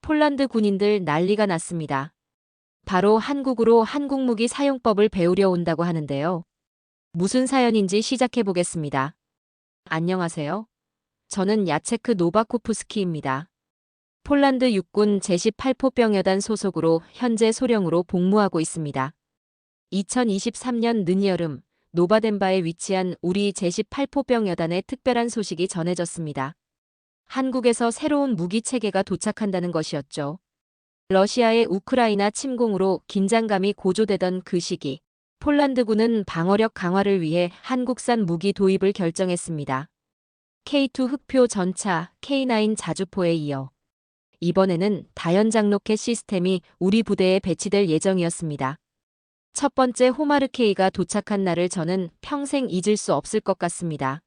폴란드 군인들 난리가 났습니다. 바로 한국으로 한국 무기 사용법을 배우려 온다고 하는데요. 무슨 사연인지 시작해 보겠습니다. 안녕하세요. 저는 야체크 노바코프스키입니다. 폴란드 육군 제18포병여단 소속으로 현재 소령으로 복무하고 있습니다. 2023년 늦여름 노바덴바에 위치한 우리 제18포병여단의 특별한 소식이 전해졌습니다. 한국에서 새로운 무기 체계가 도착한다는 것이었죠. 러시아의 우크라이나 침공으로 긴장감이 고조되던 그 시기, 폴란드군은 방어력 강화를 위해 한국산 무기 도입을 결정했습니다. K2 흑표 전차, K9 자주포에 이어 이번에는 다연장 로켓 시스템이 우리 부대에 배치될 예정이었습니다. 첫 번째 호마르 K가 도착한 날을 저는 평생 잊을 수 없을 것 같습니다.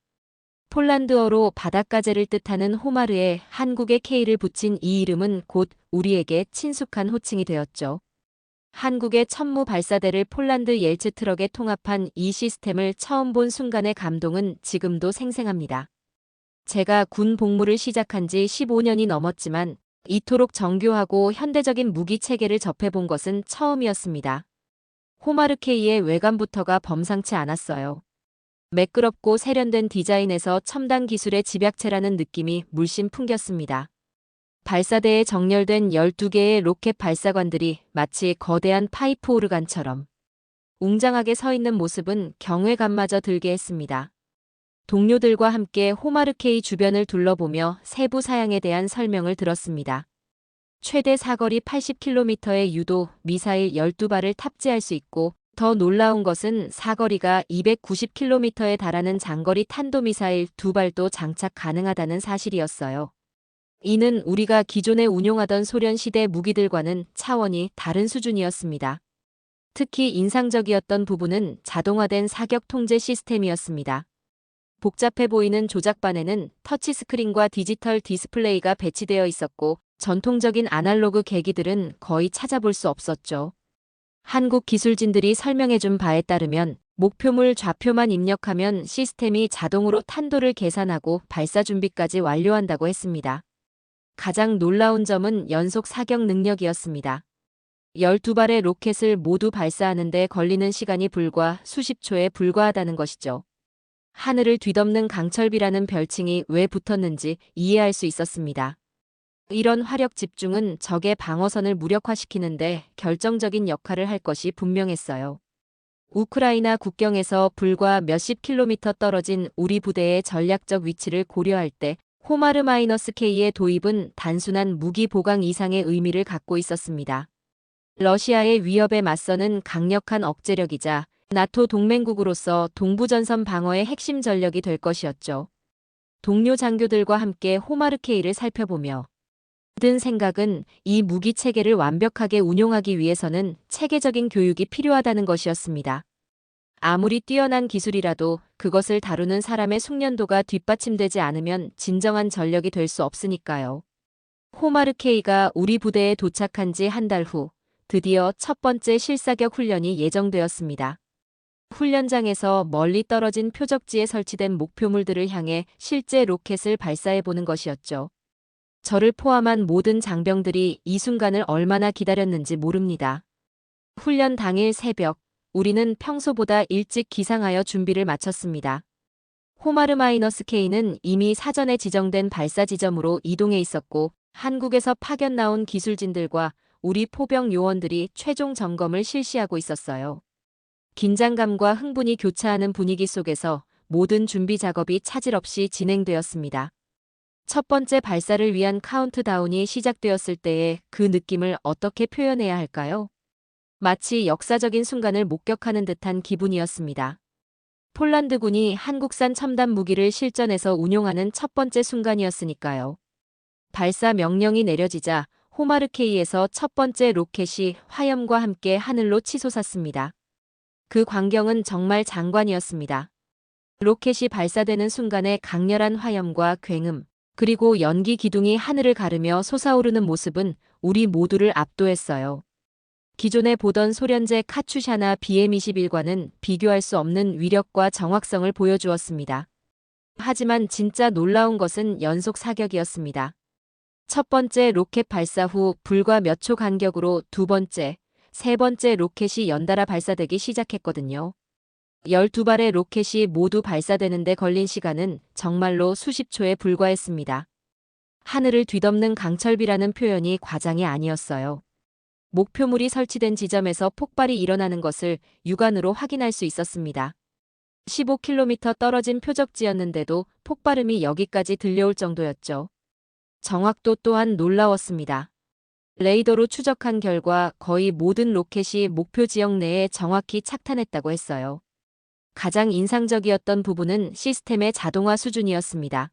폴란드어로 바닷가재를 뜻하는 호마르에 한국의 K를 붙인 이 이름은 곧 우리에게 친숙한 호칭이 되었죠. 한국의 천무 발사대를 폴란드 옐츠 트럭에 통합한 이 시스템을 처음 본 순간의 감동은 지금도 생생합니다. 제가 군 복무를 시작한 지 15년이 넘었지만 이토록 정교하고 현대적인 무기 체계를 접해본 것은 처음이었습니다. 호마르 K의 외관부터가 범상치 않았어요. 매끄럽고 세련된 디자인에서 첨단 기술의 집약체라는 느낌이 물씬 풍겼습니다. 발사대에 정렬된 12개의 로켓 발사관들이 마치 거대한 파이프 오르간처럼 웅장하게 서 있는 모습은 경외감마저 들게 했습니다. 동료들과 함께 호마르 K 주변을 둘러보며 세부 사양에 대한 설명을 들었습니다. 최대 사거리 80km의 유도 미사일 12발을 탑재할 수 있고 더 놀라운 것은 사거리가 290km에 달하는 장거리 탄도미사일 2발도 장착 가능하다는 사실이었어요. 이는 우리가 기존에 운용하던 소련 시대 무기들과는 차원이 다른 수준이었습니다. 특히 인상적이었던 부분은 자동화된 사격 통제 시스템이었습니다. 복잡해 보이는 조작반에는 터치스크린과 디지털 디스플레이가 배치되어 있었고 전통적인 아날로그 계기들은 거의 찾아볼 수 없었죠. 한국 기술진들이 설명해준 바에 따르면 목표물 좌표만 입력하면 시스템이 자동으로 탄도를 계산하고 발사 준비까지 완료한다고 했습니다. 가장 놀라운 점은 연속 사격 능력이었습니다. 12발의 로켓을 모두 발사하는 데 걸리는 시간이 불과 수십 초에 불과하다는 것이죠. 하늘을 뒤덮는 강철비라는 별칭이 왜 붙었는지 이해할 수 있었습니다. 이런 화력 집중은 적의 방어선을 무력화시키는데 결정적인 역할을 할 것이 분명했어요. 우크라이나 국경에서 불과 몇십 킬로미터 떨어진 우리 부대의 전략적 위치를 고려할 때 호마르-K의 도입은 단순한 무기 보강 이상의 의미를 갖고 있었습니다. 러시아의 위협에 맞서는 강력한 억제력이자 나토 동맹국으로서 동부전선 방어의 핵심 전력이 될 것이었죠. 동료 장교들과 함께 호마르 K를 살펴보며 든 생각은 이 무기 체계를 완벽하게 운용하기 위해서는 체계적인 교육이 필요하다는 것이었습니다. 아무리 뛰어난 기술이라도 그것을 다루는 사람의 숙련도가 뒷받침되지 않으면 진정한 전력이 될 수 없으니까요. 호마르 K가 우리 부대에 도착한 지 한 달 후 드디어 첫 번째 실사격 훈련이 예정되었습니다. 훈련장에서 멀리 떨어진 표적지에 설치된 목표물들을 향해 실제 로켓을 발사해보는 것이었죠. 저를 포함한 모든 장병들이 이 순간을 얼마나 기다렸는지 모릅니다. 훈련 당일 새벽, 우리는 평소보다 일찍 기상하여 준비를 마쳤습니다. 호마르-K는 이미 사전에 지정된 발사 지점으로 이동해 있었고 한국에서 파견 나온 기술진들과 우리 포병 요원들이 최종 점검을 실시하고 있었어요. 긴장감과 흥분이 교차하는 분위기 속에서 모든 준비 작업이 차질 없이 진행되었습니다. 첫 번째 발사를 위한 카운트다운이 시작되었을 때의 그 느낌을 어떻게 표현해야 할까요? 마치 역사적인 순간을 목격하는 듯한 기분이었습니다. 폴란드군이 한국산 첨단 무기를 실전에서 운용하는 첫 번째 순간이었으니까요. 발사 명령이 내려지자 호마르 K에서 첫 번째 로켓이 화염과 함께 하늘로 치솟았습니다. 그 광경은 정말 장관이었습니다. 로켓이 발사되는 순간의 강렬한 화염과 굉음, 그리고 연기 기둥이 하늘을 가르며 솟아오르는 모습은 우리 모두를 압도했어요. 기존에 보던 소련제 카츄샤나 BM-21과는 비교할 수 없는 위력과 정확성을 보여주었습니다. 하지만 진짜 놀라운 것은 연속 사격이었습니다. 첫 번째 로켓 발사 후 불과 몇 초 간격으로 두 번째, 세 번째 로켓이 연달아 발사되기 시작했거든요. 12발의 로켓이 모두 발사되는데 걸린 시간은 정말로 수십 초에 불과했습니다. 하늘을 뒤덮는 강철비라는 표현이 과장이 아니었어요. 목표물이 설치된 지점에서 폭발이 일어나는 것을 육안으로 확인할 수 있었습니다. 15km 떨어진 표적지였는데도 폭발음이 여기까지 들려올 정도였죠. 정확도 또한 놀라웠습니다. 레이더로 추적한 결과 거의 모든 로켓이 목표 지역 내에 정확히 착탄했다고 했어요. 가장 인상적이었던 부분은 시스템의 자동화 수준이었습니다.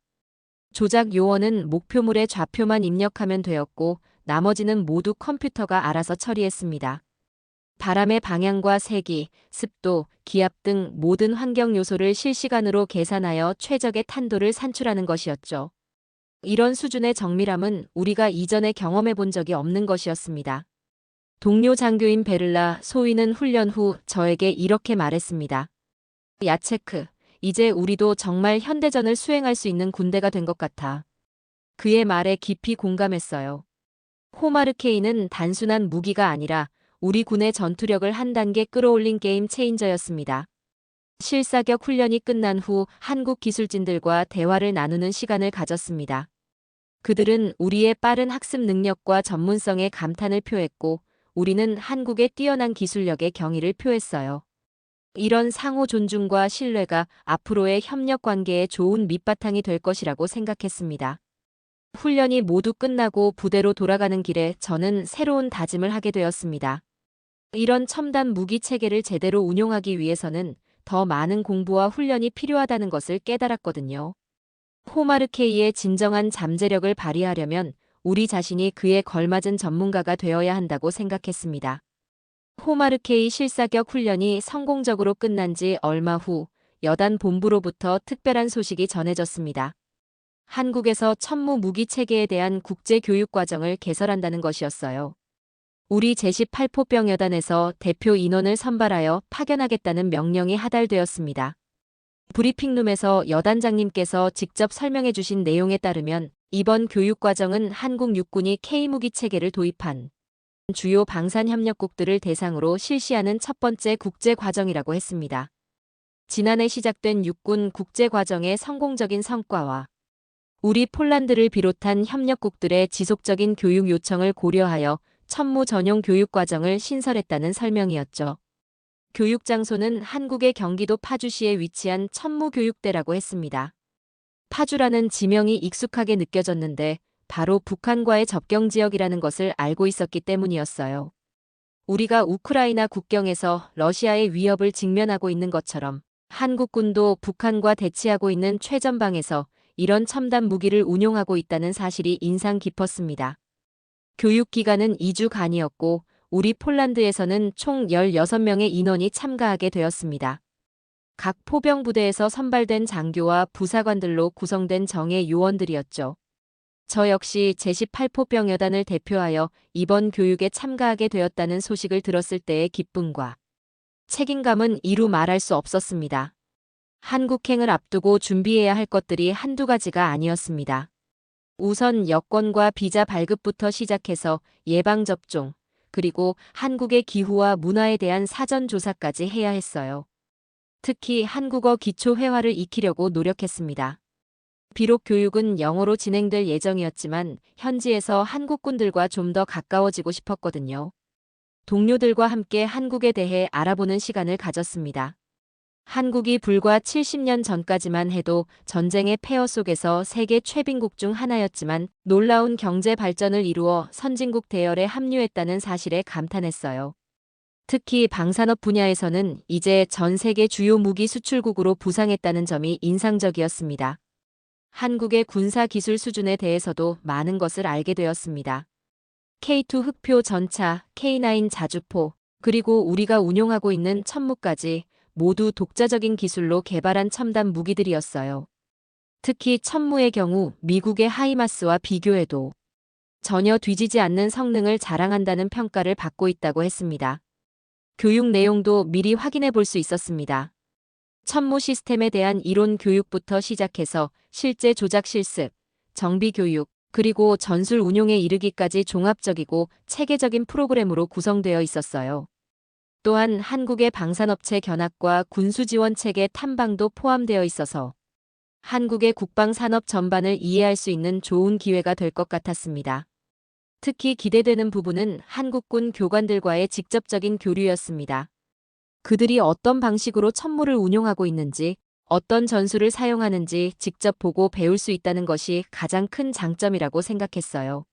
조작 요원은 목표물의 좌표만 입력하면 되었고 나머지는 모두 컴퓨터가 알아서 처리했습니다. 바람의 방향과 세기, 습도, 기압 등 모든 환경 요소를 실시간으로 계산하여 최적의 탄도를 산출하는 것이었죠. 이런 수준의 정밀함은 우리가 이전에 경험해 본 적이 없는 것이었습니다. 동료 장교인 베를라 소위는 훈련 후 저에게 이렇게 말했습니다. 야체크, 이제 우리도 정말 현대전을 수행할 수 있는 군대가 된 것 같아. 그의 말에 깊이 공감했어요. 호마르케이는 단순한 무기가 아니라 우리 군의 전투력을 한 단계 끌어올린 게임 체인저였습니다. 실사격 훈련이 끝난 후 한국 기술진들과 대화를 나누는 시간을 가졌습니다. 그들은 우리의 빠른 학습 능력과 전문성에 감탄을 표했고 우리는 한국의 뛰어난 기술력에 경의를 표했어요. 이런 상호 존중과 신뢰가 앞으로의 협력 관계에 좋은 밑바탕이 될 것이라고 생각했습니다. 훈련이 모두 끝나고 부대로 돌아가는 길에 저는 새로운 다짐을 하게 되었습니다. 이런 첨단 무기 체계를 제대로 운용하기 위해서는 더 많은 공부와 훈련이 필요하다는 것을 깨달았거든요. 호마르케이의 진정한 잠재력을 발휘하려면 우리 자신이 그에 걸맞은 전문가가 되어야 한다고 생각했습니다. 호마르케이 실사격 훈련이 성공적으로 끝난 지 얼마 후 여단 본부로부터 특별한 소식이 전해졌습니다. 한국에서 천무 무기 체계에 대한 국제 교육 과정을 개설한다는 것이었어요. 우리 제18포병 여단에서 대표 인원을 선발하여 파견하겠다는 명령이 하달되었습니다. 브리핑룸에서 여단장님께서 직접 설명해 주신 내용에 따르면 이번 교육 과정은 한국 육군이 K무기 체계를 도입한 주요 방산협력국들을 대상으로 실시하는 첫 번째 국제과정이라고 했습니다. 지난해 시작된 육군 국제과정의 성공적인 성과와 우리 폴란드를 비롯한 협력국들의 지속적인 교육 요청을 고려하여 천무 전용 교육과정을 신설했다는 설명이었죠. 교육 장소는 한국의 경기도 파주시에 위치한 천무교육대라고 했습니다. 파주라는 지명이 익숙하게 느껴졌는데 바로 북한과의 접경 지역이라는 것을 알고 있었기 때문이었어요. 우리가 우크라이나 국경에서 러시아의 위협을 직면하고 있는 것처럼 한국군도 북한과 대치하고 있는 최전방에서 이런 첨단 무기를 운용하고 있다는 사실이 인상 깊었습니다. 교육 기간은 2주간이었고 우리 폴란드에서는 총 16명의 인원이 참가하게 되었습니다. 각 포병 부대에서 선발된 장교와 부사관들로 구성된 정예 요원들이었죠. 저 역시 제18포병 여단을 대표하여 이번 교육에 참가하게 되었다는 소식을 들었을 때의 기쁨과 책임감은 이루 말할 수 없었습니다. 한국행을 앞두고 준비해야 할 것들이 한두 가지가 아니었습니다. 우선 여권과 비자 발급부터 시작해서 예방접종, 그리고 한국의 기후와 문화에 대한 사전 조사까지 해야 했어요. 특히 한국어 기초 회화를 익히려고 노력했습니다. 비록 교육은 영어로 진행될 예정이었지만 현지에서 한국군들과 좀 더 가까워지고 싶었거든요. 동료들과 함께 한국에 대해 알아보는 시간을 가졌습니다. 한국이 불과 70년 전까지만 해도 전쟁의 폐허 속에서 세계 최빈국 중 하나였지만 놀라운 경제 발전을 이루어 선진국 대열에 합류했다는 사실에 감탄했어요. 특히 방산업 분야에서는 이제 전 세계 주요 무기 수출국으로 부상했다는 점이 인상적이었습니다. 한국의 군사 기술 수준에 대해서도 많은 것을 알게 되었습니다. K2 흑표 전차, K9 자주포, 그리고 우리가 운용하고 있는 천무까지 모두 독자적인 기술로 개발한 첨단 무기들이었어요. 특히 천무의 경우 미국의 하이마스와 비교해도 전혀 뒤지지 않는 성능을 자랑한다는 평가를 받고 있다고 했습니다. 교육 내용도 미리 확인해 볼 수 있었습니다. 천무 시스템에 대한 이론 교육부터 시작해서 실제 조작 실습, 정비 교육, 그리고 전술 운용에 이르기까지 종합적이고 체계적인 프로그램으로 구성되어 있었어요. 또한 한국의 방산업체 견학과 군수지원 체계 탐방도 포함되어 있어서 한국의 국방산업 전반을 이해할 수 있는 좋은 기회가 될 것 같았습니다. 특히 기대되는 부분은 한국군 교관들과의 직접적인 교류였습니다. 그들이 어떤 방식으로 천무를 운용하고 있는지, 어떤 전술을 사용하는지 직접 보고 배울 수 있다는 것이 가장 큰 장점이라고 생각했어요.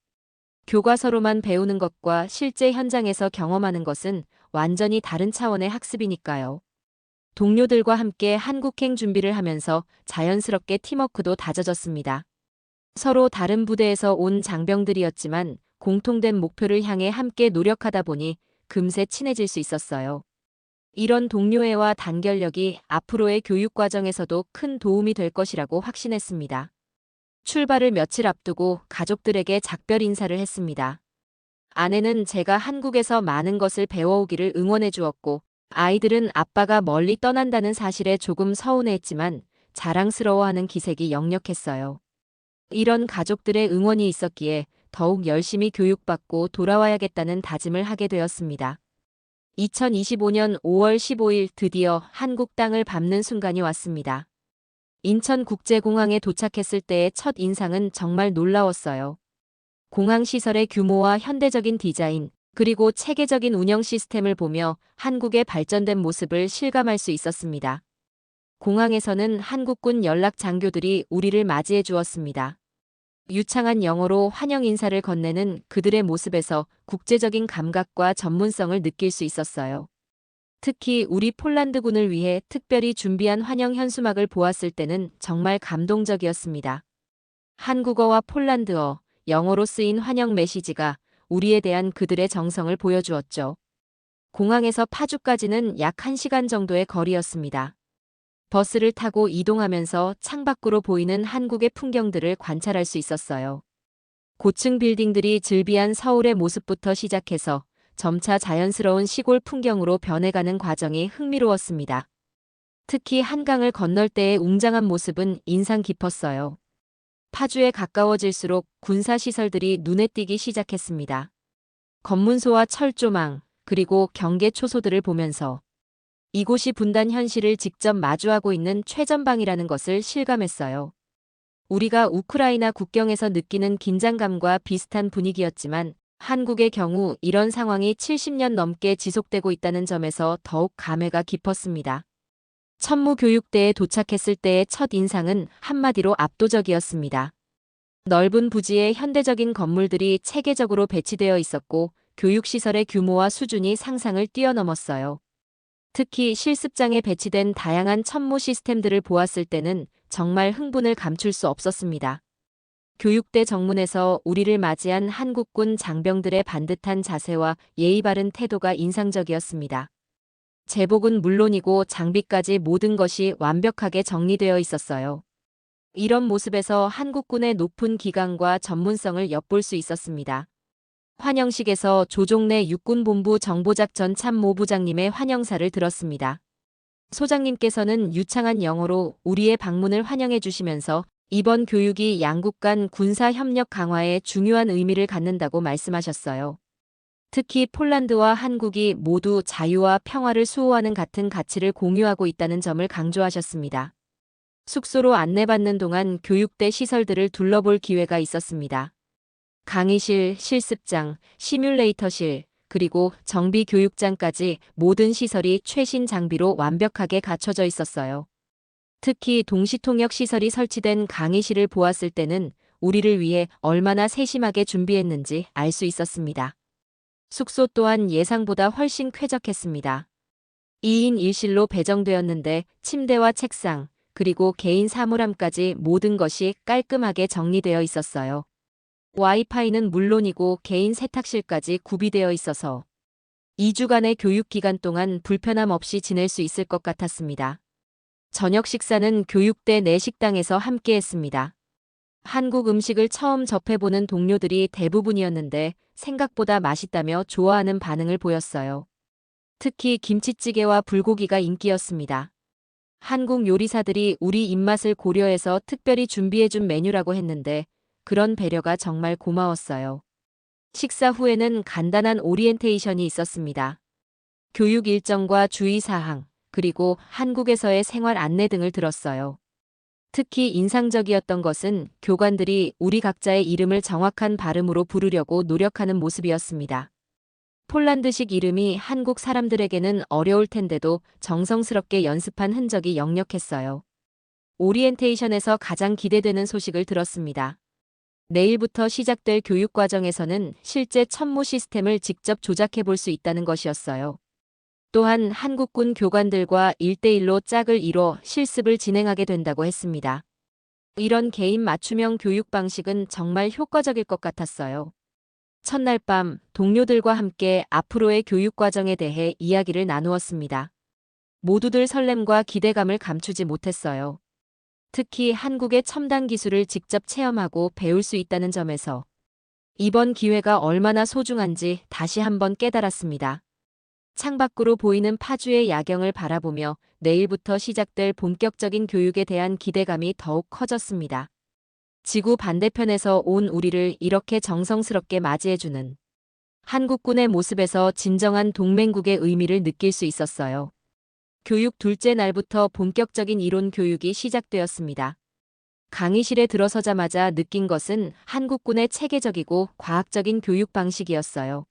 교과서로만 배우는 것과 실제 현장에서 경험하는 것은 완전히 다른 차원의 학습이니까요. 동료들과 함께 한국행 준비를 하면서 자연스럽게 팀워크도 다져졌습니다. 서로 다른 부대에서 온 장병들이었지만 공통된 목표를 향해 함께 노력하다 보니 금세 친해질 수 있었어요. 이런 동료애와 단결력이 앞으로의 교육 과정에서도 큰 도움이 될 것이라고 확신했습니다. 출발을 며칠 앞두고 가족들에게 작별 인사를 했습니다. 아내는 제가 한국에서 많은 것을 배워오기를 응원해 주었고, 아이들은 아빠가 멀리 떠난다는 사실에 조금 서운해했지만 자랑스러워하는 기색이 역력했어요. 이런 가족들의 응원이 있었기에 더욱 열심히 교육받고 돌아와야겠다는 다짐을 하게 되었습니다. 2025년 5월 15일 드디어 한국 땅을 밟는 순간이 왔습니다. 인천국제공항에 도착했을 때의 첫 인상은 정말 놀라웠어요. 공항 시설의 규모와 현대적인 디자인, 그리고 체계적인 운영 시스템을 보며 한국의 발전된 모습을 실감할 수 있었습니다. 공항에서는 한국군 연락 장교들이 우리를 맞이해 주었습니다. 유창한 영어로 환영 인사를 건네는 그들의 모습에서 국제적인 감각과 전문성을 느낄 수 있었어요. 특히 우리 폴란드군을 위해 특별히 준비한 환영 현수막을 보았을 때는 정말 감동적이었습니다. 한국어와 폴란드어, 영어로 쓰인 환영 메시지가 우리에 대한 그들의 정성을 보여주었죠. 공항에서 파주까지는 약 1시간 정도의 거리였습니다. 버스를 타고 이동하면서 창밖으로 보이는 한국의 풍경들을 관찰할 수 있었어요. 고층 빌딩들이 즐비한 서울의 모습부터 시작해서 점차 자연스러운 시골 풍경으로 변해가는 과정이 흥미로웠습니다. 특히 한강을 건널 때의 웅장한 모습은 인상 깊었어요. 파주에 가까워질수록 군사시설들이 눈에 띄기 시작했습니다. 검문소와 철조망, 그리고 경계 초소들을 보면서 이곳이 분단 현실을 직접 마주하고 있는 최전방이라는 것을 실감했어요. 우리가 우크라이나 국경에서 느끼는 긴장감과 비슷한 분위기였지만 한국의 경우 이런 상황이 70년 넘게 지속되고 있다는 점에서 더욱 감회가 깊었습니다. 천무교육대에 도착했을 때의 첫 인상은 한마디로 압도적이었습니다. 넓은 부지에 현대적인 건물들이 체계적으로 배치되어 있었고 교육시설의 규모와 수준이 상상을 뛰어넘었어요. 특히 실습장에 배치된 다양한 천무 시스템들을 보았을 때는 정말 흥분을 감출 수 없었습니다. 교육대 정문에서 우리를 맞이한 한국군 장병들의 반듯한 자세와 예의 바른 태도가 인상적이었습니다. 제복은 물론이고 장비까지 모든 것이 완벽하게 정리되어 있었어요. 이런 모습에서 한국군의 높은 기강과 전문성을 엿볼 수 있었습니다. 환영식에서 조종래 육군본부 정보작전 참모부장님의 환영사를 들었습니다. 소장님께서는 유창한 영어로 우리의 방문을 환영해 주시면서 이번 교육이 양국 간 군사 협력 강화에 중요한 의미를 갖는다고 말씀하셨어요. 특히 폴란드와 한국이 모두 자유와 평화를 수호하는 같은 가치를 공유하고 있다는 점을 강조하셨습니다. 숙소로 안내받는 동안 교육대 시설들을 둘러볼 기회가 있었습니다. 강의실, 실습장, 시뮬레이터실, 그리고 정비교육장까지 모든 시설이 최신 장비로 완벽하게 갖춰져 있었어요. 특히 동시통역 시설이 설치된 강의실을 보았을 때는 우리를 위해 얼마나 세심하게 준비했는지 알 수 있었습니다. 숙소 또한 예상보다 훨씬 쾌적했습니다. 2인 1실로 배정되었는데 침대와 책상, 그리고 개인 사물함까지 모든 것이 깔끔하게 정리되어 있었어요. 와이파이는 물론이고 개인 세탁실까지 구비되어 있어서 2주간의 교육 기간 동안 불편함 없이 지낼 수 있을 것 같았습니다. 저녁 식사는 교육대 내 식당에서 함께 했습니다. 한국 음식을 처음 접해보는 동료들이 대부분이었는데 생각보다 맛있다며 좋아하는 반응을 보였어요. 특히 김치찌개와 불고기가 인기였습니다. 한국 요리사들이 우리 입맛을 고려해서 특별히 준비해준 메뉴라고 했는데 그런 배려가 정말 고마웠어요. 식사 후에는 간단한 오리엔테이션이 있었습니다. 교육 일정과 주의사항, 그리고 한국에서의 생활 안내 등을 들었어요. 특히 인상적이었던 것은 교관들이 우리 각자의 이름을 정확한 발음으로 부르려고 노력하는 모습이었습니다. 폴란드식 이름이 한국 사람들에게는 어려울 텐데도 정성스럽게 연습한 흔적이 역력했어요. 오리엔테이션에서 가장 기대되는 소식을 들었습니다. 내일부터 시작될 교육 과정에서는 실제 천무 시스템을 직접 조작해 볼 수 있다는 것이었어요. 또한 한국군 교관들과 1대1로 짝을 이뤄 실습을 진행하게 된다고 했습니다. 이런 개인 맞춤형 교육 방식은 정말 효과적일 것 같았어요. 첫날 밤 동료들과 함께 앞으로의 교육 과정에 대해 이야기를 나누었습니다. 모두들 설렘과 기대감을 감추지 못했어요. 특히 한국의 첨단 기술을 직접 체험하고 배울 수 있다는 점에서 이번 기회가 얼마나 소중한지 다시 한번 깨달았습니다. 창밖으로 보이는 파주의 야경을 바라보며 내일부터 시작될 본격적인 교육에 대한 기대감이 더욱 커졌습니다. 지구 반대편에서 온 우리를 이렇게 정성스럽게 맞이해주는 한국군의 모습에서 진정한 동맹국의 의미를 느낄 수 있었어요. 교육 둘째 날부터 본격적인 이론 교육이 시작되었습니다. 강의실에 들어서자마자 느낀 것은 한국군의 체계적이고 과학적인 교육 방식이었어요.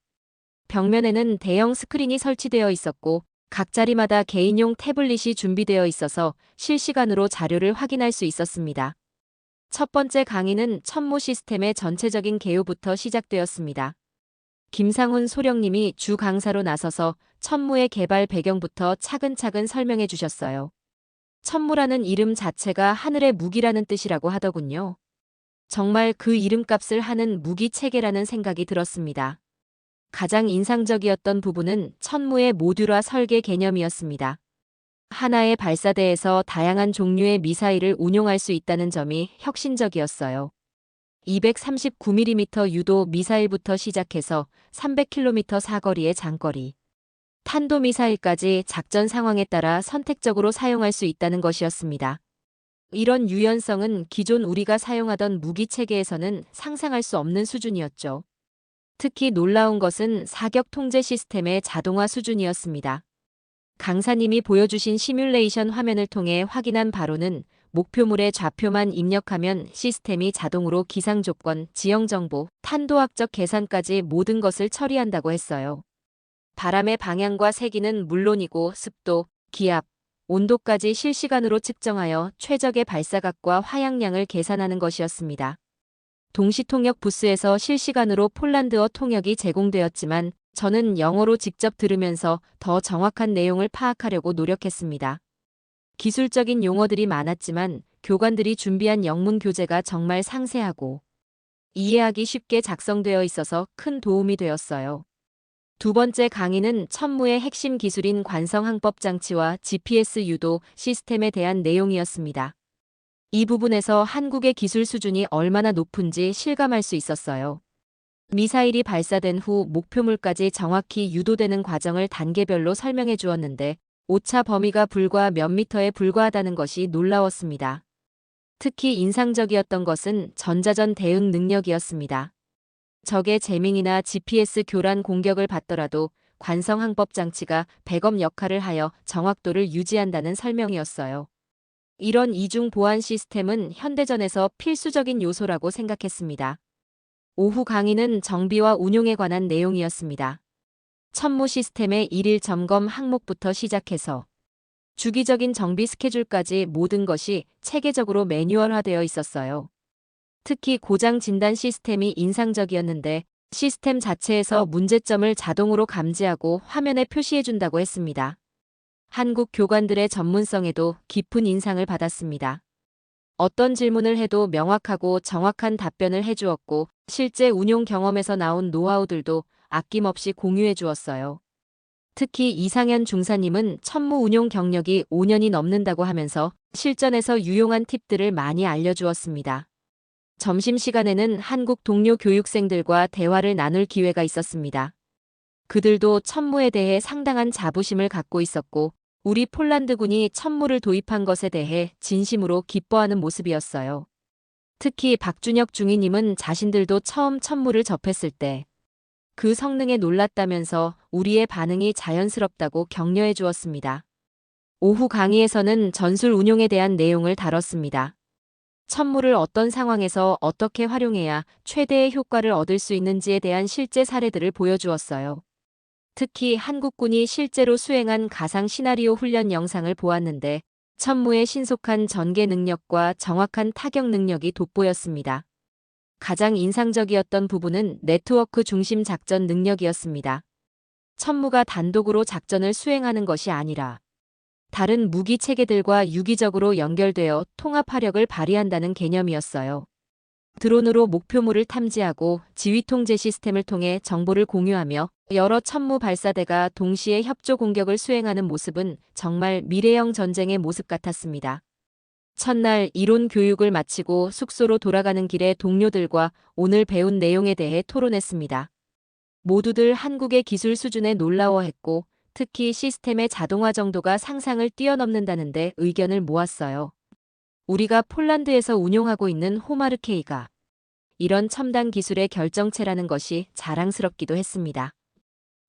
벽면에는 대형 스크린이 설치되어 있었고 각 자리마다 개인용 태블릿이 준비되어 있어서 실시간으로 자료를 확인할 수 있었습니다. 첫 번째 강의는 천무 시스템의 전체적인 개요부터 시작되었습니다. 김상훈 소령님이 주 강사로 나서서 천무의 개발 배경부터 차근차근 설명해 주셨어요. 천무라는 이름 자체가 하늘의 무기라는 뜻이라고 하더군요. 정말 그 이름값을 하는 무기 체계라는 생각이 들었습니다. 가장 인상적이었던 부분은 천무의 모듈화 설계 개념이었습니다. 하나의 발사대에서 다양한 종류의 미사일을 운용할 수 있다는 점이 혁신적이었어요. 239mm 유도 미사일부터 시작해서 300km 사거리의 장거리, 탄도미사일까지 작전 상황에 따라 선택적으로 사용할 수 있다는 것이었습니다. 이런 유연성은 기존 우리가 사용하던 무기 체계에서는 상상할 수 없는 수준이었죠. 특히 놀라운 것은 사격 통제 시스템의 자동화 수준이었습니다. 강사님이 보여주신 시뮬레이션 화면을 통해 확인한 바로는 목표물의 좌표만 입력하면 시스템이 자동으로 기상 조건, 지형 정보, 탄도학적 계산까지 모든 것을 처리한다고 했어요. 바람의 방향과 세기는 물론이고 습도, 기압, 온도까지 실시간으로 측정하여 최적의 발사각과 화약량을 계산하는 것이었습니다. 동시통역 부스에서 실시간으로 폴란드어 통역이 제공되었지만 저는 영어로 직접 들으면서 더 정확한 내용을 파악하려고 노력했습니다. 기술적인 용어들이 많았지만 교관들이 준비한 영문 교재가 정말 상세하고 이해하기 쉽게 작성되어 있어서 큰 도움이 되었어요. 두 번째 강의는 천무의 핵심 기술인 관성항법 장치와 GPS 유도 시스템에 대한 내용이었습니다. 이 부분에서 한국의 기술 수준이 얼마나 높은지 실감할 수 있었어요. 미사일이 발사된 후 목표물까지 정확히 유도되는 과정을 단계별로 설명해 주었는데 오차 범위가 불과 몇 미터에 불과하다는 것이 놀라웠습니다. 특히 인상적이었던 것은 전자전 대응 능력이었습니다. 적의 재밍이나 GPS 교란 공격을 받더라도 관성항법 장치가 백업 역할을 하여 정확도를 유지한다는 설명이었어요. 이런 이중 보안 시스템은 현대전에서 필수적인 요소라고 생각했습니다. 오후 강의는 정비와 운용에 관한 내용이었습니다. 천무 시스템의 일일 점검 항목부터 시작해서 주기적인 정비 스케줄까지 모든 것이 체계적으로 매뉴얼화되어 있었어요. 특히 고장 진단 시스템이 인상적이었는데 시스템 자체에서 문제점을 자동으로 감지하고 화면에 표시해준다고 했습니다. 한국 교관들의 전문성에도 깊은 인상을 받았습니다. 어떤 질문을 해도 명확하고 정확한 답변을 해주었고 실제 운용 경험에서 나온 노하우들도 아낌없이 공유해 주었어요. 특히 이상현 중사님은 천무 운용 경력이 5년이 넘는다고 하면서 실전에서 유용한 팁들을 많이 알려주었습니다. 점심시간에는 한국 동료 교육생들과 대화를 나눌 기회가 있었습니다. 그들도 천무에 대해 상당한 자부심을 갖고 있었고 우리 폴란드군이 천무를 도입한 것에 대해 진심으로 기뻐하는 모습이었어요. 특히 박준혁 중위님은 자신들도 처음 천무를 접했을 때 그 성능에 놀랐다면서 우리의 반응이 자연스럽다고 격려해 주었습니다. 오후 강의에서는 전술 운용에 대한 내용을 다뤘습니다. 천무를 어떤 상황에서 어떻게 활용해야 최대의 효과를 얻을 수 있는지에 대한 실제 사례들을 보여주었어요. 특히 한국군이 실제로 수행한 가상 시나리오 훈련 영상을 보았는데 천무의 신속한 전개 능력과 정확한 타격 능력이 돋보였습니다. 가장 인상적이었던 부분은 네트워크 중심 작전 능력이었습니다. 천무가 단독으로 작전을 수행하는 것이 아니라 다른 무기 체계들과 유기적으로 연결되어 통합화력을 발휘한다는 개념이었어요. 드론으로 목표물을 탐지하고 지휘 통제 시스템을 통해 정보를 공유하며 여러 천무 발사대가 동시에 협조 공격을 수행하는 모습은 정말 미래형 전쟁의 모습 같았습니다. 첫날 이론 교육을 마치고 숙소로 돌아가는 길에 동료들과 오늘 배운 내용에 대해 토론했습니다. 모두들 한국의 기술 수준에 놀라워했고 특히 시스템의 자동화 정도가 상상을 뛰어넘는다는데 의견을 모았어요. 우리가 폴란드에서 운용하고 있는 호마르케이가 이런 첨단 기술의 결정체라는 것이 자랑스럽기도 했습니다.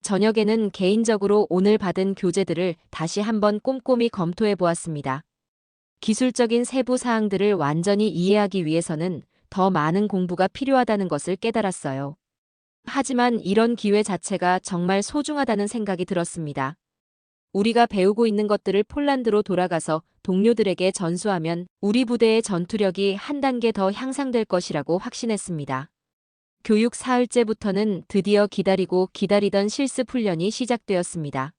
저녁에는 개인적으로 오늘 받은 교재들을 다시 한번 꼼꼼히 검토해 보았습니다. 기술적인 세부 사항들을 완전히 이해하기 위해서는 더 많은 공부가 필요하다는 것을 깨달았어요. 하지만 이런 기회 자체가 정말 소중하다는 생각이 들었습니다. 우리가 배우고 있는 것들을 폴란드로 돌아가서 동료들에게 전수하면 우리 부대의 전투력이 한 단계 더 향상될 것이라고 확신했습니다. 교육 사흘째부터는 드디어 기다리고 기다리던 실습 훈련이 시작되었습니다.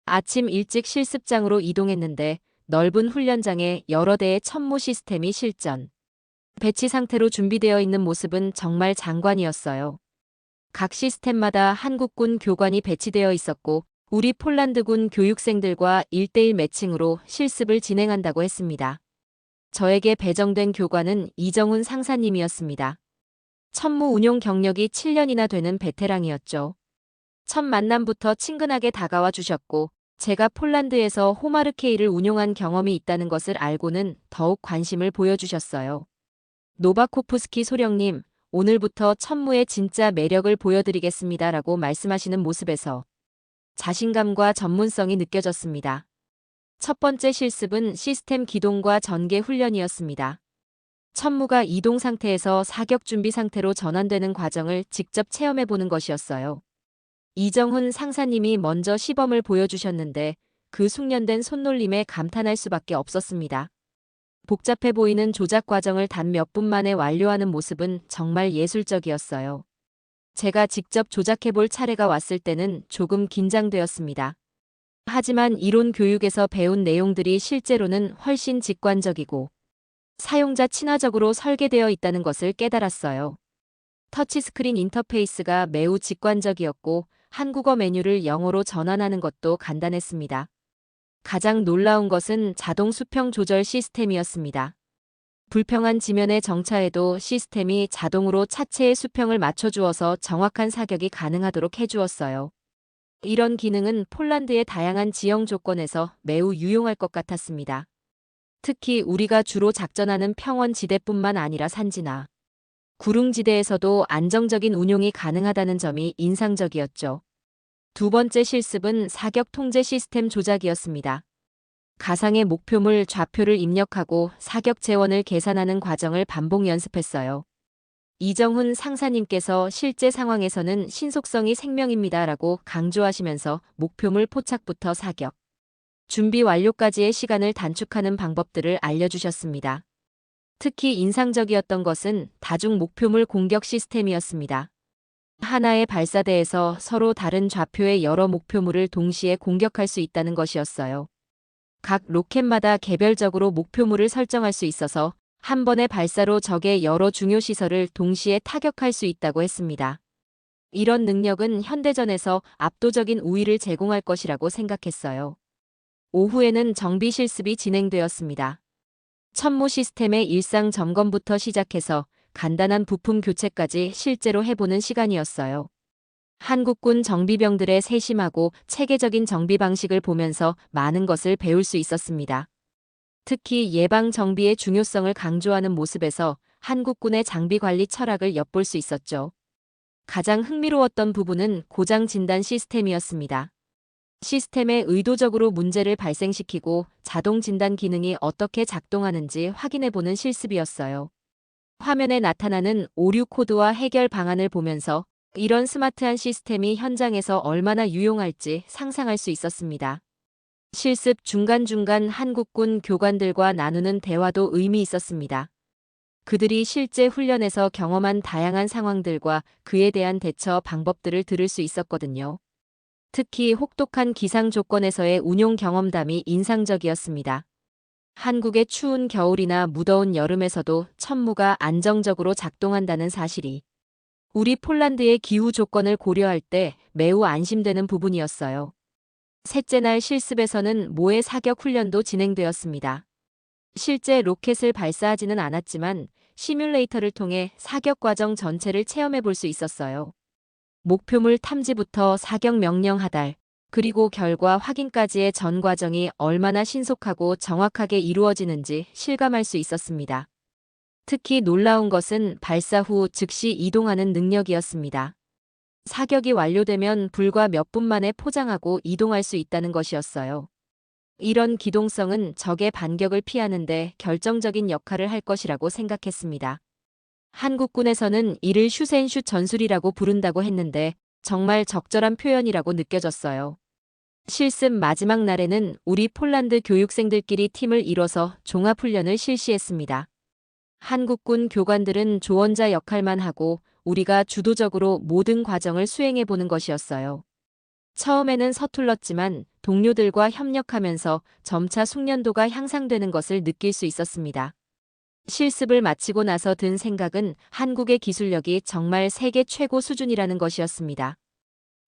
아침 일찍 실습장으로 이동했는데 넓은 훈련장에 여러 대의 천무 시스템이 실전, 배치 상태로 준비되어 있는 모습은 정말 장관이었어요. 각 시스템마다 한국군 교관이 배치되어 있었고 우리 폴란드군 교육생들과 1대1 매칭으로 실습을 진행한다고 했습니다. 저에게 배정된 교관은 이정훈 상사님이었습니다. 천무 운용 경력이 7년이나 되는 베테랑이었죠. 첫 만남부터 친근하게 다가와 주셨고 제가 폴란드에서 호마르케이를 운용한 경험이 있다는 것을 알고는 더욱 관심을 보여주셨어요. 노바코프스키 소령님, 오늘부터 천무의 진짜 매력을 보여드리겠습니다라고 말씀하시는 모습에서 자신감과 전문성이 느껴졌습니다. 첫 번째 실습은 시스템 기동과 전개 훈련이었습니다. 천무가 이동 상태에서 사격 준비 상태로 전환되는 과정을 직접 체험해보는 것이었어요. 이정훈 상사님이 먼저 시범을 보여주셨는데 그 숙련된 손놀림에 감탄할 수밖에 없었습니다. 복잡해 보이는 조작 과정을 단 몇 분 만에 완료하는 모습은 정말 예술적이었어요. 제가 직접 조작해볼 차례가 왔을 때는 조금 긴장되었습니다. 하지만 이론 교육에서 배운 내용들이 실제로는 훨씬 직관적이고 사용자 친화적으로 설계되어 있다는 것을 깨달았어요. 터치스크린 인터페이스가 매우 직관적이었고 한국어 메뉴를 영어로 전환하는 것도 간단했습니다. 가장 놀라운 것은 자동 수평 조절 시스템이었습니다. 불평한 지면의 정차에도 시스템이 자동으로 차체의 수평을 맞춰주어서 정확한 사격이 가능하도록 해주었어요. 이런 기능은 폴란드의 다양한 지형 조건에서 매우 유용할 것 같았습니다. 특히 우리가 주로 작전하는 평원지대뿐만 아니라 산지나 구릉지대에서도 안정적인 운용이 가능하다는 점이 인상적이었죠. 두 번째 실습은 사격 통제 시스템 조작이었습니다. 가상의 목표물 좌표를 입력하고 사격 재원을 계산하는 과정을 반복 연습했어요. 이정훈 상사님께서 실제 상황에서는 신속성이 생명입니다라고 강조하시면서 목표물 포착부터 사격, 준비 완료까지의 시간을 단축하는 방법들을 알려주셨습니다. 특히 인상적이었던 것은 다중 목표물 공격 시스템이었습니다. 하나의 발사대에서 서로 다른 좌표의 여러 목표물을 동시에 공격할 수 있다는 것이었어요. 각 로켓마다 개별적으로 목표물을 설정할 수 있어서 한 번의 발사로 적의 여러 중요 시설을 동시에 타격할 수 있다고 했습니다. 이런 능력은 현대전에서 압도적인 우위를 제공할 것이라고 생각했어요. 오후에는 정비 실습이 진행되었습니다. 천무 시스템의 일상 점검부터 시작해서 간단한 부품 교체까지 실제로 해보는 시간이었어요. 한국군 정비병들의 세심하고 체계적인 정비 방식을 보면서 많은 것을 배울 수 있었습니다. 특히 예방 정비의 중요성을 강조하는 모습에서 한국군의 장비 관리 철학을 엿볼 수 있었죠. 가장 흥미로웠던 부분은 고장 진단 시스템이었습니다. 시스템에 의도적으로 문제를 발생시키고 자동 진단 기능이 어떻게 작동하는지 확인해보는 실습이었어요. 화면에 나타나는 오류 코드와 해결 방안을 보면서 이런 스마트한 시스템이 현장에서 얼마나 유용할지 상상할 수 있었습니다. 실습 중간중간 한국군 교관들과 나누는 대화도 의미 있었습니다. 그들이 실제 훈련에서 경험한 다양한 상황들과 그에 대한 대처 방법들을 들을 수 있었거든요. 특히 혹독한 기상 조건에서의 운용 경험담이 인상적이었습니다. 한국의 추운 겨울이나 무더운 여름에서도 천무가 안정적으로 작동한다는 사실이 우리 폴란드의 기후 조건을 고려할 때 매우 안심되는 부분이었어요. 셋째 날 실습에서는 모의 사격 훈련도 진행되었습니다. 실제 로켓을 발사하지는 않았지만 시뮬레이터를 통해 사격 과정 전체를 체험해 볼 수 있었어요. 목표물 탐지부터 사격 명령 하달, 그리고 결과 확인까지의 전 과정이 얼마나 신속하고 정확하게 이루어지는지 실감할 수 있었습니다. 특히 놀라운 것은 발사 후 즉시 이동하는 능력이었습니다. 사격이 완료되면 불과 몇 분 만에 포장하고 이동할 수 있다는 것이었어요. 이런 기동성은 적의 반격을 피하는데 결정적인 역할을 할 것이라고 생각했습니다. 한국군에서는 이를 슛앤슛 전술이라고 부른다고 했는데 정말 적절한 표현이라고 느껴졌어요. 실습 마지막 날에는 우리 폴란드 교육생들끼리 팀을 이뤄서 종합훈련을 실시했습니다. 한국군 교관들은 조언자 역할만 하고 우리가 주도적으로 모든 과정을 수행해보는 것이었어요. 처음에는 서툴렀지만 동료들과 협력하면서 점차 숙련도가 향상되는 것을 느낄 수 있었습니다. 실습을 마치고 나서 든 생각은 한국의 기술력이 정말 세계 최고 수준이라는 것이었습니다.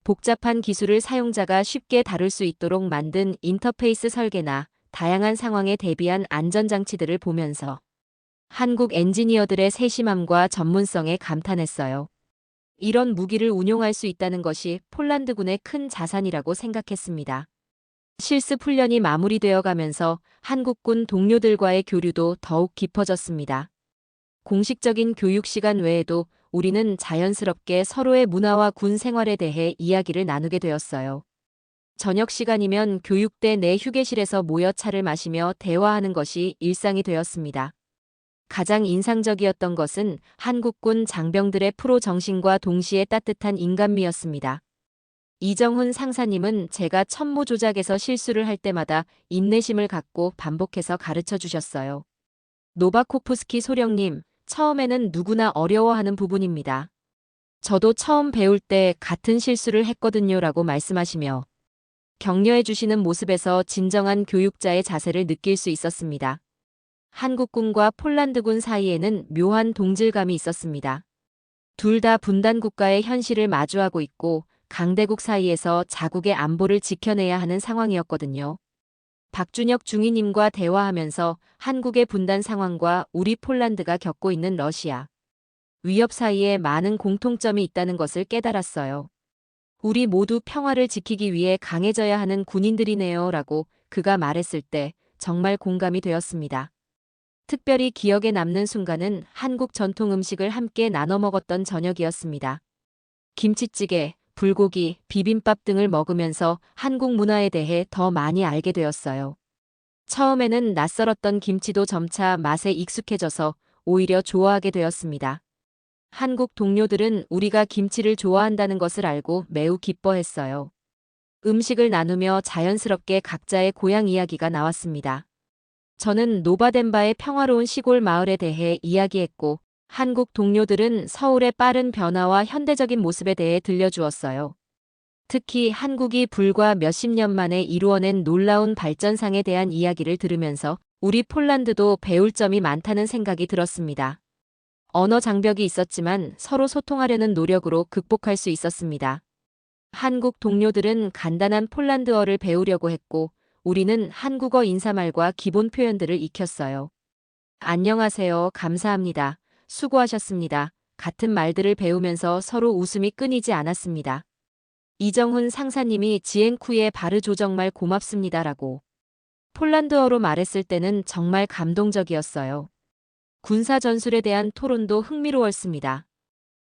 복잡한 기술을 사용자가 쉽게 다룰 수 있도록 만든 인터페이스 설계나 다양한 상황에 대비한 안전장치들을 보면서 한국 엔지니어들의 세심함과 전문성에 감탄했어요. 이런 무기를 운용할 수 있다는 것이 폴란드군의 큰 자산이라고 생각했습니다. 실습 훈련이 마무리되어 가면서 한국군 동료들과의 교류도 더욱 깊어졌습니다. 공식적인 교육 시간 외에도 우리는 자연스럽게 서로의 문화와 군 생활에 대해 이야기를 나누게 되었어요. 저녁 시간이면 교육대 내 휴게실에서 모여 차를 마시며 대화하는 것이 일상이 되었습니다. 가장 인상적이었던 것은 한국군 장병들의 프로 정신과 동시에 따뜻한 인간미였습니다. 이정훈 상사님은 제가 천무 조작에서 실수를 할 때마다 인내심을 갖고 반복해서 가르쳐 주셨어요. 노바코프스키 소령님, 처음에는 누구나 어려워하는 부분입니다. 저도 처음 배울 때 같은 실수를 했거든요 라고 말씀하시며 격려해 주시는 모습에서 진정한 교육자의 자세를 느낄 수 있었습니다. 한국군과 폴란드군 사이에는 묘한 동질감이 있었습니다. 둘 다 분단 국가의 현실을 마주하고 있고 강대국 사이에서 자국의 안보를 지켜내야 하는 상황이었거든요. 박준혁 중위님과 대화하면서 한국의 분단 상황과 우리 폴란드가 겪고 있는 러시아 위협 사이에 많은 공통점이 있다는 것을 깨달았어요. 우리 모두 평화를 지키기 위해 강해져야 하는 군인들이네요 라고 그가 말했을 때 정말 공감이 되었습니다. 특별히 기억에 남는 순간은 한국 전통 음식을 함께 나눠 먹었던 저녁이었습니다. 김치찌개, 불고기, 비빔밥 등을 먹으면서 한국 문화에 대해 더 많이 알게 되었어요. 처음에는 낯설었던 김치도 점차 맛에 익숙해져서 오히려 좋아하게 되었습니다. 한국 동료들은 우리가 김치를 좋아한다는 것을 알고 매우 기뻐했어요. 음식을 나누며 자연스럽게 각자의 고향 이야기가 나왔습니다. 저는 노바덴바의 평화로운 시골 마을에 대해 이야기했고 한국 동료들은 서울의 빠른 변화와 현대적인 모습에 대해 들려주었어요. 특히 한국이 불과 몇십 년 만에 이루어낸 놀라운 발전상에 대한 이야기를 들으면서 우리 폴란드도 배울 점이 많다는 생각이 들었습니다. 언어 장벽이 있었지만 서로 소통하려는 노력으로 극복할 수 있었습니다. 한국 동료들은 간단한 폴란드어를 배우려고 했고 우리는 한국어 인사말과 기본 표현들을 익혔어요. 안녕하세요. 감사합니다. 수고하셨습니다. 같은 말들을 배우면서 서로 웃음이 끊이지 않았습니다. 이정훈 상사님이 지엔쿠에 바르 조정말 고맙습니다라고 폴란드어로 말했을 때는 정말 감동적이었어요. 군사 전술에 대한 토론도 흥미로웠습니다.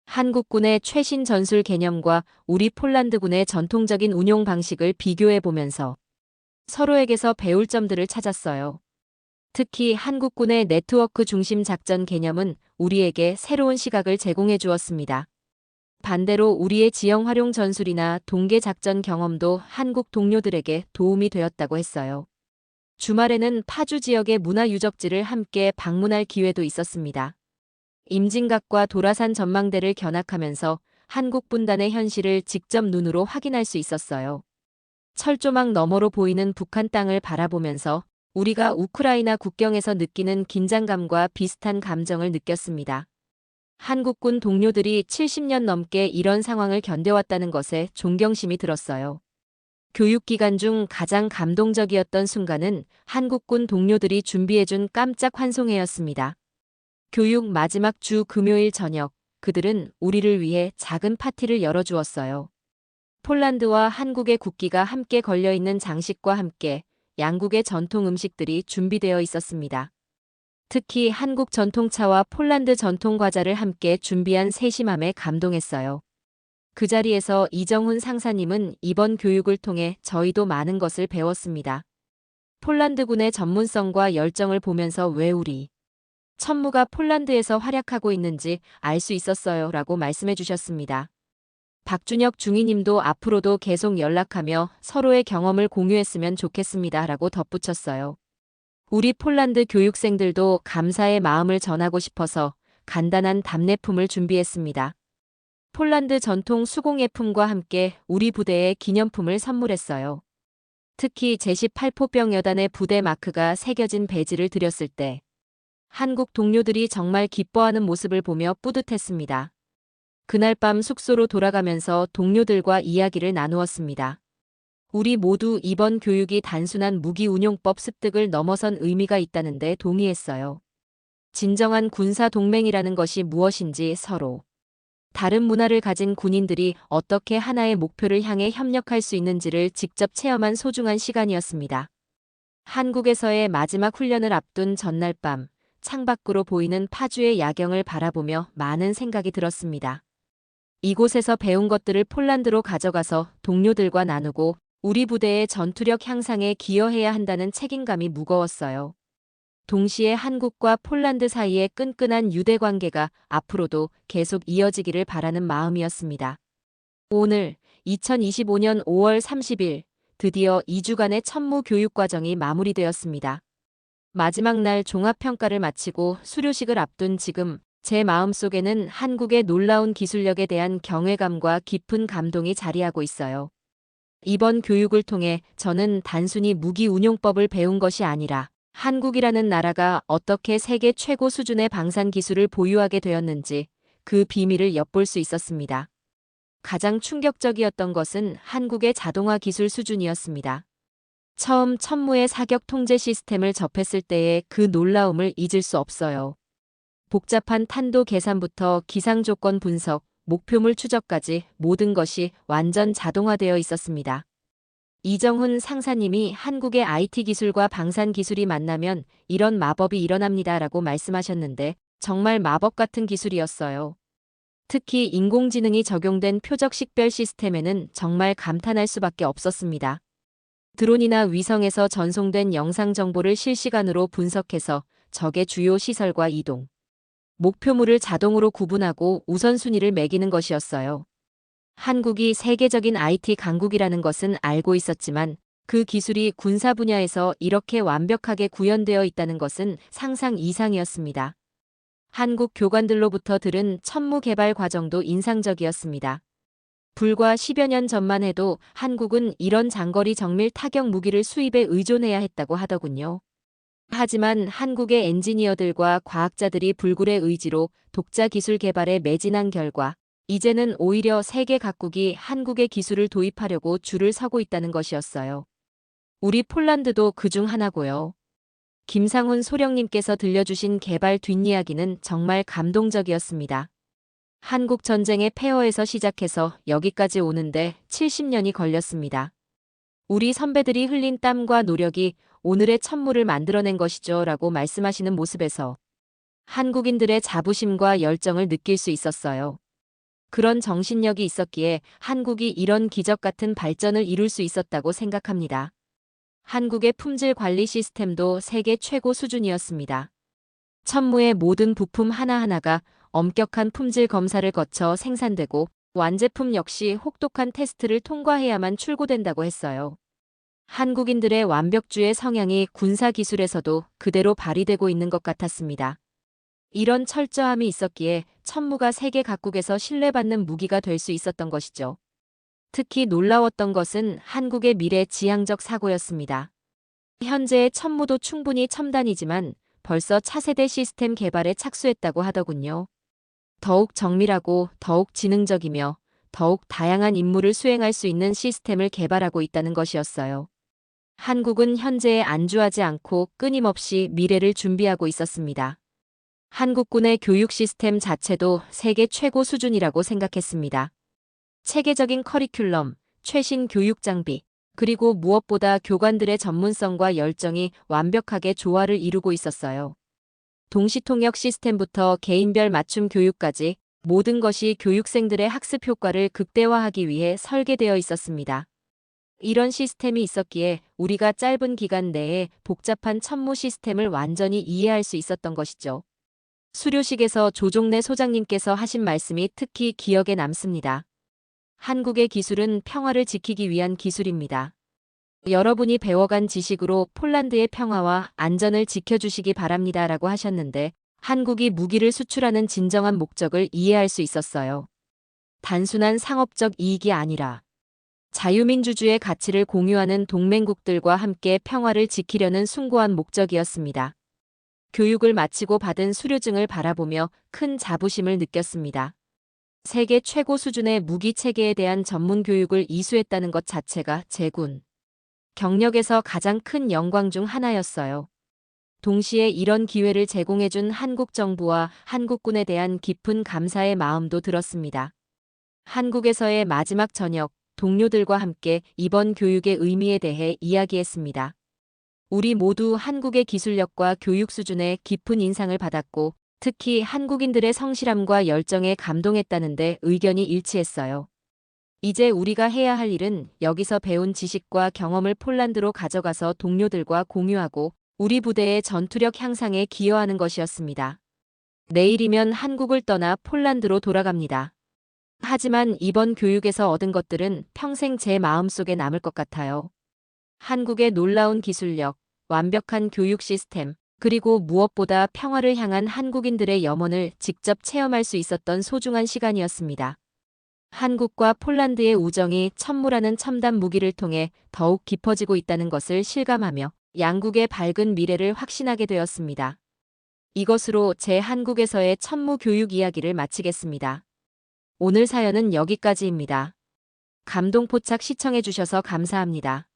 한국군의 최신 전술 개념과 우리 폴란드군의 전통적인 운용 방식을 비교해 보면서 서로에게서 배울 점들을 찾았어요. 특히 한국군의 네트워크 중심 작전 개념은 우리에게 새로운 시각을 제공해 주었습니다. 반대로 우리의 지형 활용 전술이나 동계 작전 경험도 한국 동료들에게 도움이 되었다고 했어요. 주말에는 파주 지역의 문화 유적지를 함께 방문할 기회도 있었습니다. 임진각과 도라산 전망대를 견학하면서 한국 분단의 현실을 직접 눈으로 확인할 수 있었어요. 철조망 너머로 보이는 북한 땅을 바라보면서 우리가 우크라이나 국경에서 느끼는 긴장감과 비슷한 감정을 느꼈습니다. 한국군 동료들이 70년 넘게 이런 상황을 견뎌왔다는 것에 존경심이 들었어요. 교육기간 중 가장 감동적이었던 순간은 한국군 동료들이 준비해준 깜짝 환송회였습니다. 교육 마지막 주 금요일 저녁, 그들은 우리를 위해 작은 파티를 열어주었어요. 폴란드와 한국의 국기가 함께 걸려있는 장식과 함께 양국의 전통 음식들이 준비되어 있었습니다. 특히 한국 전통차와 폴란드 전통 과자를 함께 준비한 세심함에 감동했어요. 그 자리에서 이정훈 상사님은 이번 교육을 통해 저희도 많은 것을 배웠습니다. 폴란드군의 전문성과 열정을 보면서 왜 우리 천무가 폴란드에서 활약하고 있는지 알 수 있었어요 라고 말씀해 주셨습니다. 박준혁 중위님도 앞으로도 계속 연락하며 서로의 경험을 공유했으면 좋겠습니다 라고 덧붙였어요. 우리 폴란드 교육생들도 감사의 마음을 전하고 싶어서 간단한 답례품을 준비했습니다. 폴란드 전통 수공예품과 함께 우리 부대에 기념품을 선물했어요. 특히 제18포병 여단의 부대 마크가 새겨진 배지를 드렸을 때 한국 동료들이 정말 기뻐하는 모습을 보며 뿌듯했습니다. 그날 밤 숙소로 돌아가면서 동료들과 이야기를 나누었습니다. 우리 모두 이번 교육이 단순한 무기 운용법 습득을 넘어선 의미가 있다는 데 동의했어요. 진정한 군사 동맹이라는 것이 무엇인지 서로 다른 문화를 가진 군인들이 어떻게 하나의 목표를 향해 협력할 수 있는지를 직접 체험한 소중한 시간이었습니다. 한국에서의 마지막 훈련을 앞둔 전날 밤, 창밖으로 보이는 파주의 야경을 바라보며 많은 생각이 들었습니다. 이곳에서 배운 것들을 폴란드로 가져가서 동료들과 나누고 우리 부대의 전투력 향상에 기여해야 한다는 책임감이 무거웠어요. 동시에 한국과 폴란드 사이의 끈끈한 유대 관계가 앞으로도 계속 이어지기를 바라는 마음이었습니다. 오늘 2025년 5월 30일 드디어 2주간의 천무 교육 과정이 마무리되었습니다. 마지막 날 종합평가를 마치고 수료식을 앞둔 지금 제 마음속에는 한국의 놀라운 기술력에 대한 경외감과 깊은 감동이 자리하고 있어요. 이번 교육을 통해 저는 단순히 무기 운용법을 배운 것이 아니라 한국이라는 나라가 어떻게 세계 최고 수준의 방산 기술을 보유하게 되었는지 그 비밀을 엿볼 수 있었습니다. 가장 충격적이었던 것은 한국의 자동화 기술 수준이었습니다. 처음 천무의 사격 통제 시스템을 접했을 때의 그 놀라움을 잊을 수 없어요. 복잡한 탄도 계산부터 기상 조건 분석, 목표물 추적까지 모든 것이 완전 자동화되어 있었습니다. 이정훈 상사님이 한국의 IT 기술과 방산 기술이 만나면 이런 마법이 일어납니다 라고 말씀하셨는데 정말 마법 같은 기술이었어요. 특히 인공지능이 적용된 표적 식별 시스템에는 정말 감탄할 수밖에 없었습니다. 드론이나 위성에서 전송된 영상 정보를 실시간으로 분석해서 적의 주요 시설과 이동, 목표물을 자동으로 구분하고 우선순위를 매기는 것이었어요. 한국이 세계적인 IT 강국이라는 것은 알고 있었지만 그 기술이 군사 분야에서 이렇게 완벽하게 구현되어 있다는 것은 상상 이상이었습니다. 한국 교관들로부터 들은 천무 개발 과정도 인상적이었습니다. 불과 10여 년 전만 해도 한국은 이런 장거리 정밀 타격 무기를 수입에 의존해야 했다고 하더군요. 하지만 한국의 엔지니어들과 과학자들이 불굴의 의지로 독자 기술 개발에 매진한 결과 이제는 오히려 세계 각국이 한국의 기술을 도입하려고 줄을 서고 있다는 것이었어요. 우리 폴란드도 그중 하나고요. 김상훈 소령님께서 들려주신 개발 뒷이야기는 정말 감동적이었습니다. 한국 전쟁의 폐허에서 시작해서 여기까지 오는데 70년이 걸렸습니다. 우리 선배들이 흘린 땀과 노력이 오늘의 천무를 만들어낸 것이죠 라고 말씀하시는 모습에서 한국인들의 자부심과 열정을 느낄 수 있었어요. 그런 정신력이 있었기에 한국이 이런 기적 같은 발전을 이룰 수 있었다고 생각합니다. 한국의 품질 관리 시스템도 세계 최고 수준이었습니다. 천무의 모든 부품 하나하나가 엄격한 품질 검사를 거쳐 생산되고 완제품 역시 혹독한 테스트를 통과해야만 출고된다고 했어요. 한국인들의 완벽주의 성향이 군사 기술에서도 그대로 발휘되고 있는 것 같았습니다. 이런 철저함이 있었기에 천무가 세계 각국에서 신뢰받는 무기가 될 수 있었던 것이죠. 특히 놀라웠던 것은 한국의 미래 지향적 사고였습니다. 현재의 천무도 충분히 첨단이지만 벌써 차세대 시스템 개발에 착수했다고 하더군요. 더욱 정밀하고 더욱 지능적이며 더욱 다양한 임무를 수행할 수 있는 시스템을 개발하고 있다는 것이었어요. 한국은 현재에 안주하지 않고 끊임없이 미래를 준비하고 있었습니다. 한국군의 교육 시스템 자체도 세계 최고 수준이라고 생각했습니다. 체계적인 커리큘럼, 최신 교육 장비, 그리고 무엇보다 교관들의 전문성과 열정이 완벽하게 조화를 이루고 있었어요. 동시통역 시스템부터 개인별 맞춤 교육까지 모든 것이 교육생들의 학습 효과를 극대화하기 위해 설계되어 있었습니다. 이런 시스템이 있었기에 우리가 짧은 기간 내에 복잡한 천무 시스템을 완전히 이해할 수 있었던 것이죠. 수료식에서 조종래 소장님께서 하신 말씀이 특히 기억에 남습니다. 한국의 기술은 평화를 지키기 위한 기술입니다. 여러분이 배워간 지식으로 폴란드의 평화와 안전을 지켜주시기 바랍니다라고 하셨는데 한국이 무기를 수출하는 진정한 목적을 이해할 수 있었어요. 단순한 상업적 이익이 아니라 자유민주주의 가치를 공유하는 동맹국들과 함께 평화를 지키려는 숭고한 목적이었습니다. 교육을 마치고 받은 수료증을 바라보며 큰 자부심을 느꼈습니다. 세계 최고 수준의 무기 체계에 대한 전문 교육을 이수했다는 것 자체가 제군 경력에서 가장 큰 영광 중 하나였어요. 동시에 이런 기회를 제공해준 한국 정부와 한국군에 대한 깊은 감사의 마음도 들었습니다. 한국에서의 마지막 저녁, 동료들과 함께 이번 교육의 의미에 대해 이야기했습니다. 우리 모두 한국의 기술력과 교육 수준에 깊은 인상을 받았고 특히 한국인들의 성실함과 열정에 감동했다는데 의견이 일치했어요. 이제 우리가 해야 할 일은 여기서 배운 지식과 경험을 폴란드로 가져가서 동료들과 공유하고 우리 부대의 전투력 향상에 기여하는 것이었습니다. 내일이면 한국을 떠나 폴란드로 돌아갑니다. 하지만 이번 교육에서 얻은 것들은 평생 제 마음속에 남을 것 같아요. 한국의 놀라운 기술력, 완벽한 교육 시스템, 그리고 무엇보다 평화를 향한 한국인들의 염원을 직접 체험할 수 있었던 소중한 시간이었습니다. 한국과 폴란드의 우정이 천무라는 첨단 무기를 통해 더욱 깊어지고 있다는 것을 실감하며 양국의 밝은 미래를 확신하게 되었습니다. 이것으로 제 한국에서의 천무 교육 이야기를 마치겠습니다. 오늘 사연은 여기까지입니다. 감동포착 시청해주셔서 감사합니다.